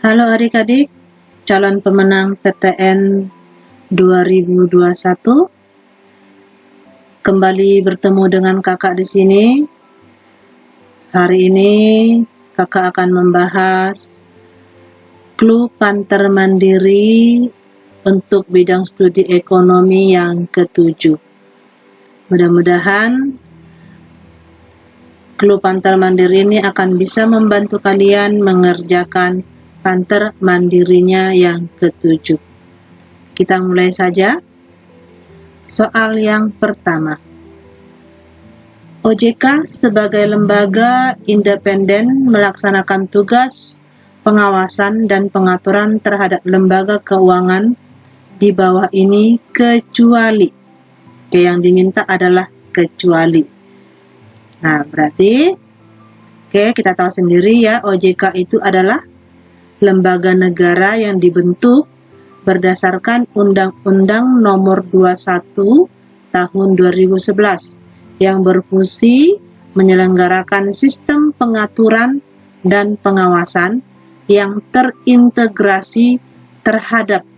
Halo adik-adik, calon pemenang PTN 2021. Kembali bertemu dengan kakak di sini. Hari ini kakak akan membahas clue Panter Mandiri untuk bidang studi ekonomi yang ke-7. Mudah-mudahan clue Panter Mandiri ini akan bisa membantu kalian mengerjakan Panter Mandirinya yang ke-7. Kita mulai saja. Soal yang pertama. OJK sebagai lembaga independen melaksanakan tugas pengawasan dan pengaturan terhadap lembaga keuangan di bawah ini kecuali. Yang diminta adalah kecuali. Nah, berarti kita tahu sendiri ya, OJK itu adalah lembaga negara yang dibentuk berdasarkan Undang-Undang Nomor 21 Tahun 2011 yang berfungsi menyelenggarakan sistem pengaturan dan pengawasan yang terintegrasi terhadap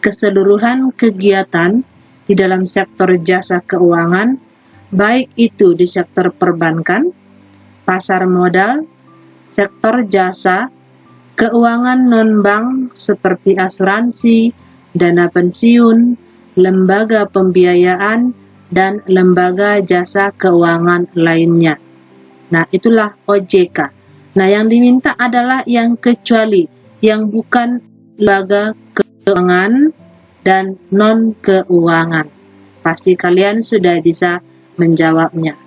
keseluruhan kegiatan di dalam sektor jasa keuangan, baik itu di sektor perbankan, pasar modal, sektor jasa, keuangan non-bank seperti asuransi, dana pensiun, lembaga pembiayaan, dan lembaga jasa keuangan lainnya. Nah, itulah OJK. Nah, yang diminta adalah yang kecuali, yang bukan lembaga keuangan dan non-keuangan. Pasti kalian sudah bisa menjawabnya.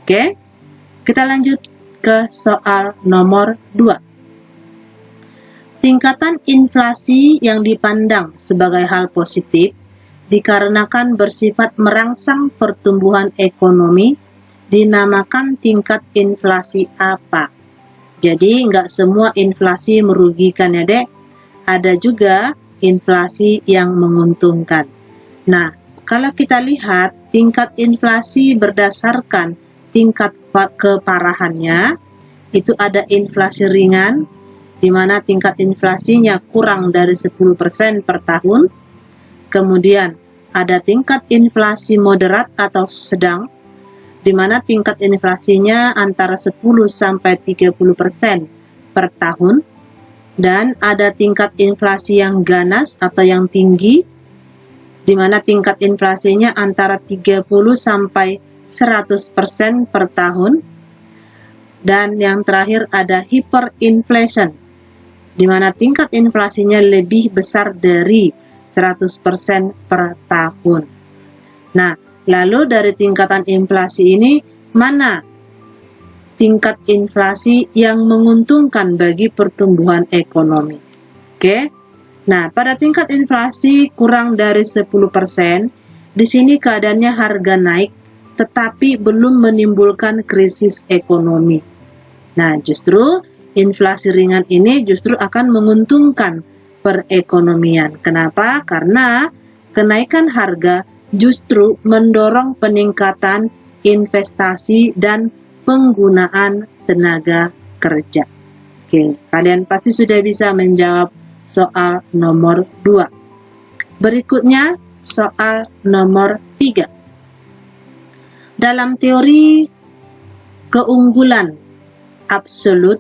Oke, kita lanjut ke soal nomor 2. Tingkatan inflasi yang dipandang sebagai hal positif dikarenakan bersifat merangsang pertumbuhan ekonomi dinamakan tingkat inflasi apa? Jadi nggak semua inflasi merugikan ya dek, ada juga inflasi yang menguntungkan. Nah, kalau kita lihat tingkat inflasi berdasarkan tingkat keparahannya, itu ada inflasi ringan, di mana tingkat inflasinya kurang dari 10% per tahun. Kemudian ada tingkat inflasi moderat atau sedang, di mana tingkat inflasinya antara 10-30% per tahun. Dan ada tingkat inflasi yang ganas atau yang tinggi, di mana tingkat inflasinya antara 30-100% per tahun. Dan yang terakhir ada hyperinflation, di mana tingkat inflasinya lebih besar dari 100% per tahun. Nah, lalu dari tingkatan inflasi ini, mana tingkat inflasi yang menguntungkan bagi pertumbuhan ekonomi? Oke. Nah, pada tingkat inflasi kurang dari 10%, di sini keadaannya harga naik, tetapi belum menimbulkan krisis ekonomi. Nah, justru inflasi ringan ini justru akan menguntungkan perekonomian. Kenapa? Karena kenaikan harga justru mendorong peningkatan investasi dan penggunaan tenaga kerja. Oke, kalian pasti sudah bisa menjawab soal nomor 2. Berikutnya soal nomor 3. Dalam teori keunggulan absolut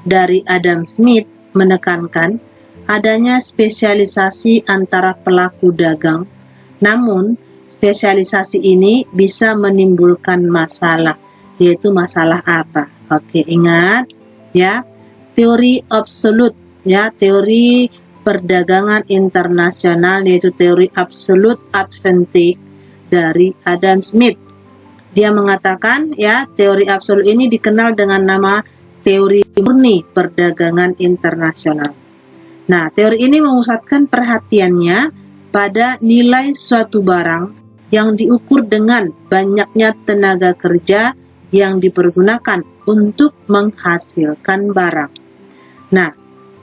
dari Adam Smith menekankan adanya spesialisasi antara pelaku dagang, namun spesialisasi ini bisa menimbulkan masalah, yaitu masalah apa? Oke, ingat ya, teori absolut ya, teori perdagangan internasional, yaitu teori absolute advantage dari Adam Smith. Dia mengatakan ya, teori absolut ini dikenal dengan nama teori murni perdagangan internasional. Nah, teori ini memusatkan perhatiannya pada nilai suatu barang yang diukur dengan banyaknya tenaga kerja yang dipergunakan untuk menghasilkan barang. Nah,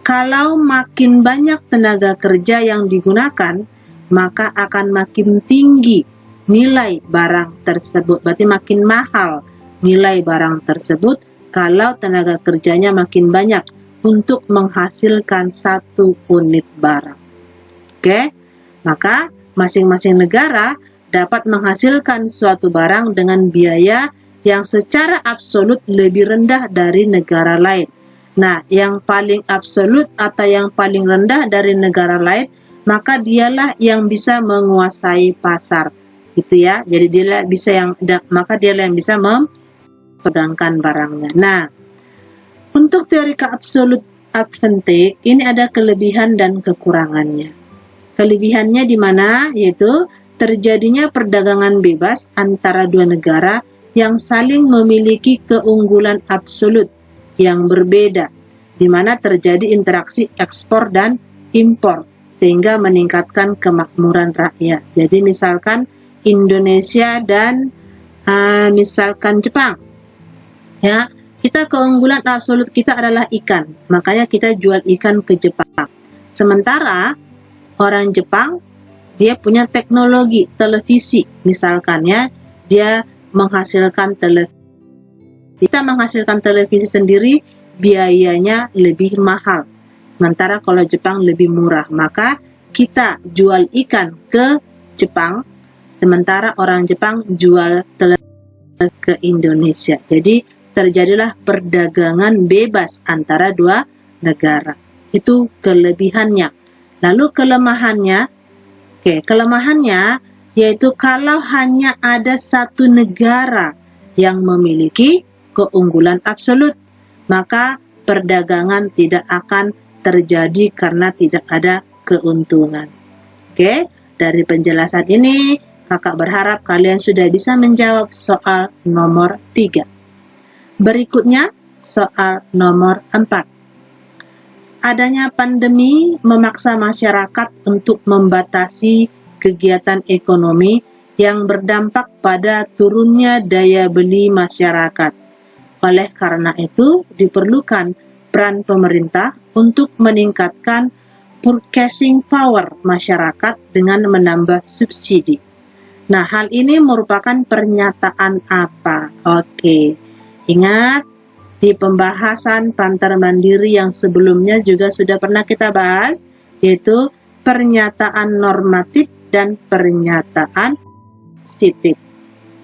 kalau makin banyak tenaga kerja yang digunakan, maka akan makin tinggi nilai barang tersebut. Berarti makin mahal nilai barang tersebut kalau tenaga kerjanya makin banyak, untuk menghasilkan 1 unit barang. Oke, maka masing-masing negara dapat menghasilkan suatu barang dengan biaya yang secara absolut lebih rendah dari negara lain. Nah, yang paling absolut atau yang paling rendah dari negara lain, maka dialah yang bisa menguasai pasar. Gitu ya. Jadi dia bisa maka dialah yang bisa memperdagangkan barangnya. Nah, untuk teori absolute advantage ini ada kelebihan dan kekurangannya. Kelebihannya di mana? Yaitu terjadinya perdagangan bebas antara dua negara yang saling memiliki keunggulan absolut yang berbeda, di mana terjadi interaksi ekspor dan impor sehingga meningkatkan kemakmuran rakyat. Jadi misalkan Indonesia dan misalkan Jepang, ya, kita keunggulan absolut kita adalah ikan, makanya kita jual ikan ke Jepang. Sementara orang Jepang dia punya teknologi televisi, misalkan ya, dia menghasilkan televisi. Kita menghasilkan televisi sendiri biayanya lebih mahal, sementara kalau Jepang lebih murah, maka kita jual ikan ke Jepang, sementara orang Jepang jual televisi ke Indonesia. Jadi terjadilah perdagangan bebas antara dua negara. Itu kelebihannya. Lalu kelemahannya yaitu kalau hanya ada satu negara yang memiliki keunggulan absolut, maka perdagangan tidak akan terjadi karena tidak ada keuntungan. Oke, dari penjelasan ini kakak berharap kalian sudah bisa menjawab soal nomor 3. Berikutnya, soal nomor 4. Adanya pandemi memaksa masyarakat untuk membatasi kegiatan ekonomi yang berdampak pada turunnya daya beli masyarakat. Oleh karena itu, diperlukan peran pemerintah untuk meningkatkan purchasing power masyarakat dengan menambah subsidi. Nah, hal ini merupakan pernyataan apa? Oke. Ingat, di pembahasan Pantar Mandiri yang sebelumnya juga sudah pernah kita bahas, yaitu pernyataan normatif dan pernyataan positif.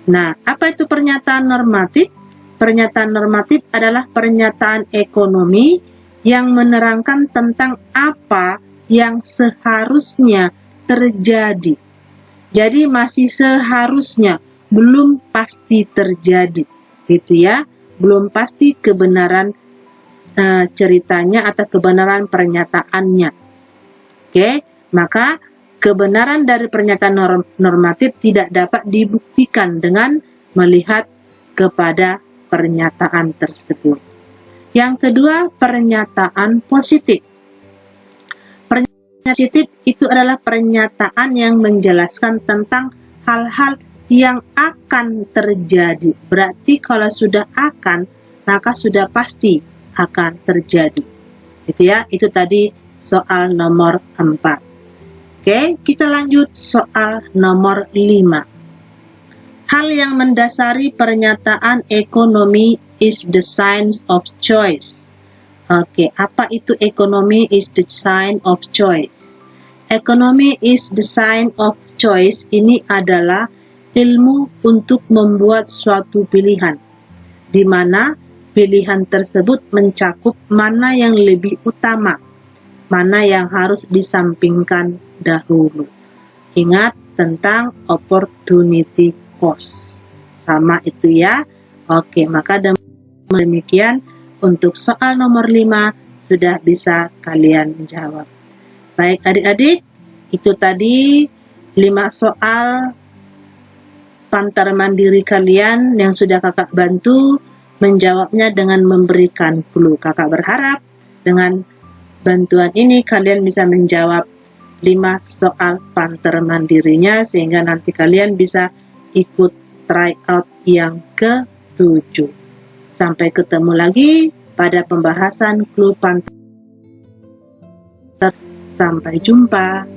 Nah, apa itu pernyataan normatif? Pernyataan normatif adalah pernyataan ekonomi yang menerangkan tentang apa yang seharusnya terjadi. Jadi masih seharusnya, belum pasti terjadi. Gitu ya, belum pasti kebenaran ceritanya atau kebenaran pernyataannya. Oke, maka kebenaran dari pernyataan normatif tidak dapat dibuktikan dengan melihat kepada pernyataan tersebut. Yang kedua, pernyataan positif. Pernyataan positif itu adalah pernyataan yang menjelaskan tentang hal-hal yang akan terjadi. Berarti kalau sudah akan, maka sudah pasti akan terjadi. Itu ya, itu tadi soal nomor 4. Oke, kita lanjut soal nomor 5. Hal yang mendasari pernyataan ekonomi is the sign of choice. Oke, apa itu ekonomi is the sign of choice? Ekonomi is the sign of choice ini adalah ilmu untuk membuat suatu pilihan, di mana pilihan tersebut mencakup mana yang lebih utama, mana yang harus disampingkan dahulu. Ingat tentang opportunity cost. Sama itu ya. Oke, maka demikian untuk soal nomor 5 sudah bisa kalian jawab. Baik adik-adik, itu tadi 5 soal Pantar Mandiri kalian yang sudah kakak bantu menjawabnya dengan memberikan clue. Kakak berharap dengan bantuan ini kalian bisa menjawab 5 soal Pantar Mandirinya sehingga nanti kalian bisa ikut tryout yang ke-7. Sampai ketemu lagi pada pembahasan clue Pantar. Sampai jumpa.